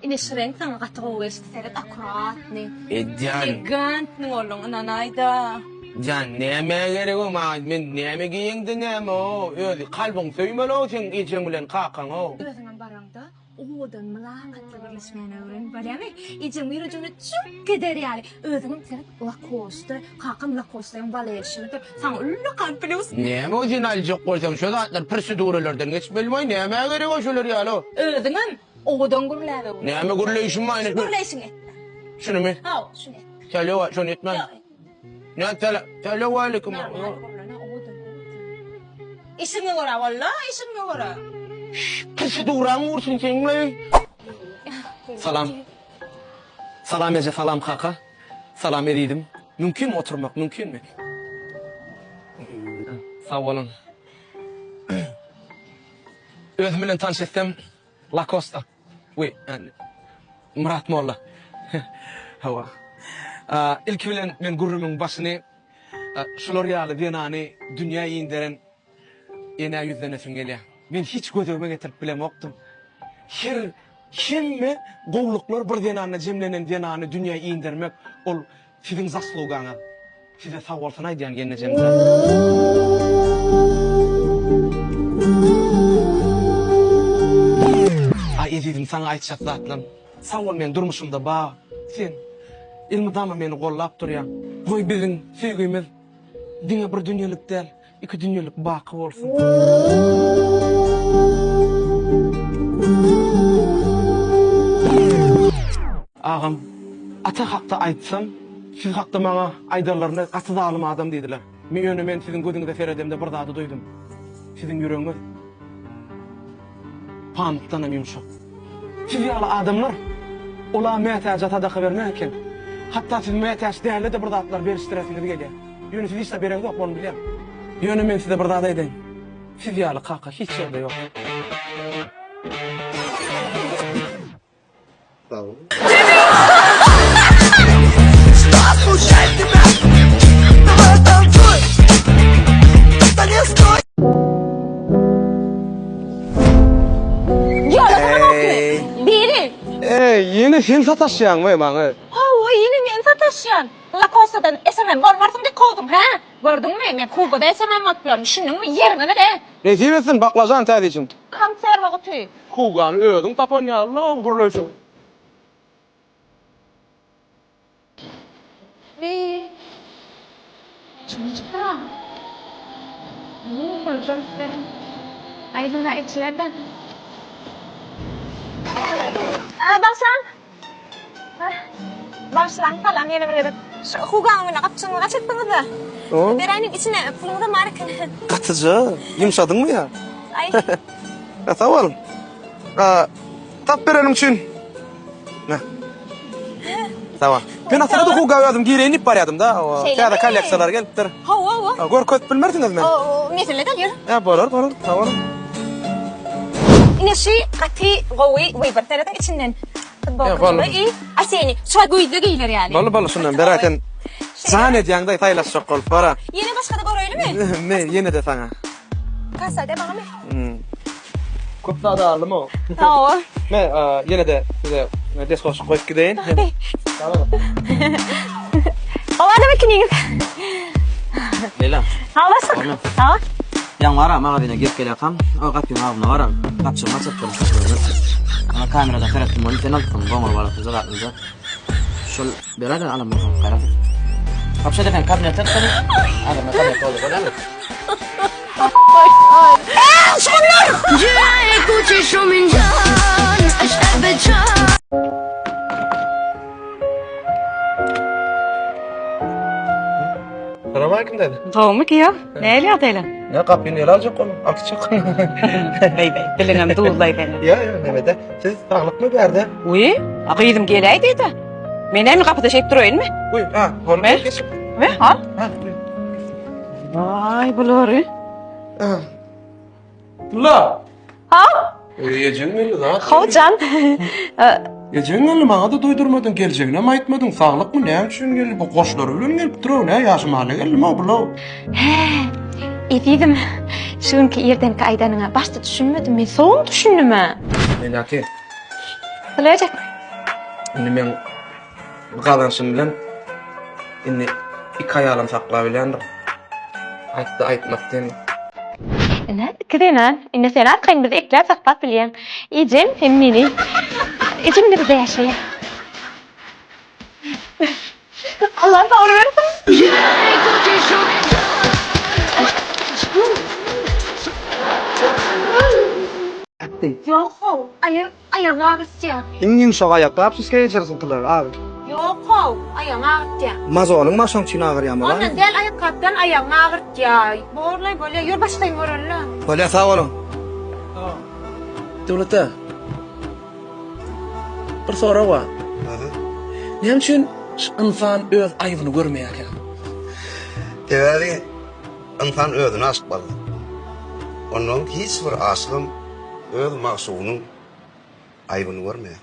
İneşrenk sana katı oğuştu seret akurat ne. Can, Gigant ne oğlum nanayda. Can, neme gerek o ma, men neme giyindi neme o, öyle kalbin söymeli o, sen içen bilen kakan o. Özünden barangda oğudan mülakatla birleşmeyene öğren. Böyle mi? İçin bir ucunu çok gider yani. Özünden seret lakosta, kakam lakosta balayışını. Sen öyle kalp biliyorsun. Neme o cinalcık koysam, şu zatlar prosedurlardan geçmeli neme gerek o şöyle yalo. Özünden oğudan gurulada. Neme guruleyişin ma, ne? Guruleyişin et. Şunu mu? Ha, şunu et. Söyle, şunu etmez. Ne söyle aleyküm. İşimi gora valla, işimi gora. Proseduran vursun senle. Salam. Salam ece salam kaka. Salam ediydim. Mümkün mü oturmak, mümkün mü? Sağ olun. Özümle tanış etsem Lacosta. Yani Murat Molla. Hava. İlk bilen men gurumun başını Florialı Viyana'nı dünyayı indiren ena yüzlenesin geliyor. Men hiç gözüme getirip bilem oktum. Himme govluklar bir Viyana'nı cemlenen Viyana'nı dünyayı indirmek ol sizin zasluğana. Size sağ olsun aydiyan geleceğim. Ay ezidim sana aytacak zatlan. Sağ ol men durmuşumda bağ. Sen ilmi dama meni gollap duryan. Goy bizim sevgimiz dine bir dünyalık değil, iki dünyalık bakı olsun. Ağam, ata hakta aytsam, siz hakta bana aydarlarına katı zalim adam dediler. Men sizin gözünüzde seyredemde bir dadı duydum. Sizin yüreğiniz pamuktan yumuşak. Siz yalı adamlar, ola mehtaca tadaka vermeyken, hatta siz mehtaç değerli de bir datlar beriştiresiniz geliyor. Yönü siz işte bereniz yok, onu biliyorum. Yönü men size bir dada edeyim. Siz yalı kaka, hiç yerde yok. Sağ olun. Biri. Yine sen sataşyan mı bana? Ha, yine men sataşyan. Lacosta'dan SMM varmarsın diye kovdum ha. Gördün mü? Men Kuba'da SMM atlıyorum. Şunun mu yerine de? Retibesin baklajan tədicim. Kanser vakıtı. Kuğanı ödün tapan ya Allah burlaşın. Ve çocuklar. Ne olacak sen? Aydın'a içlerden. Baksan. Başlan falan yere verelim. Şu kuğanı kapçını kaçırdınız da. O? Berenin içine pulunu da marka. Katıcı. Yumuşadın mı ya? Ay. Ya sağ olun. Tap verelim için. Ne? Sağ ol. Ben aslında da kuğağı adım gireynip baryadım da. Kağıda kalyaksalar geliptir. Hava. Gör köt bilmersiniz mi? O mesele de gör. Ya olur. Sağ olun. Yine şey katı govi berterden içinden. Ya, vallahi. İyi. Aseni. Şu goyda gelir yani. Balı şundan beraken. Sahne diyangda taylas çok ol para. Yine başka da gör öyle mi? Ne yine de sana. Kasada bana mı? Köp daha da aldım o. Tamam. Ne yine de size deskoş koyup gideyim. Tamam. Hava ne bekliyorsun? Leyla, Havasın. Ha? yang warah mah kabina gap kaya kam, oh kapio ngau na warah, kapso macet kan, ana kamera da keret mon channel kan gomor wala tu zaga tu, sol berada alam macam karat, kapso da kan kamera terkini, ada macam itu kalau kan, جاي كوتشي شو من جان اشتاق بجان Selamünaleyküm dedi. Doğumuk ya. Ne ya dayla? Ne kapıyı ne alacak onu? Akçak. Bey bey. Bilinem doğulay beni. Ya Mehmet de siz sağlık mı verdi? Uy, akıydım geleydi de. Mene mi kapıda şey duruyor mu? Uy onu Ne? geç. Ve ha? Buyur. Vay bulur. La. Ha? Yiyeceğin mi lan? Hocan. Yiyeceğin mi? Bana da doydurmadın geleceğini ama aytmadın. Sağlık mı ne için geldi? Bu koşları öyle gelip duruyor ne? Yaşım hale geldi mi bu? He. İdiydim. Şunki yerden kaydanına başta düşünmedim. Ben son düşündüm ha. Melati. Olacak. Indi men bu kazançym bilen indi iki aýalym saklaýarlar. Aýtdy aýtmakdan. Ne? Kıdenen, inne sen atkan bizi ekler sakpat bilyen. İcim, hem meni. İcim de bize yaşayın. Allah'ım da onu versin. Yok, ayağım ağrıtacak. İngin soğa yapıp siz geçersin kılar abi. Yok, ayağım ağrıtacak. Mazolun maşan çin ağır yamalar. Ondan del ayakkabıdan ayağım ağrıtacak. Böyle, yol başlayın oraya. Böyle sağ olun. Döwlete. Bir soru var. Näme üçin insan öz aýbyny görmeýär ekan? Tebeli insan özüne aşık boldy. Onun hiç bir aşkım öz maksudynyň aýbyny görmeýär.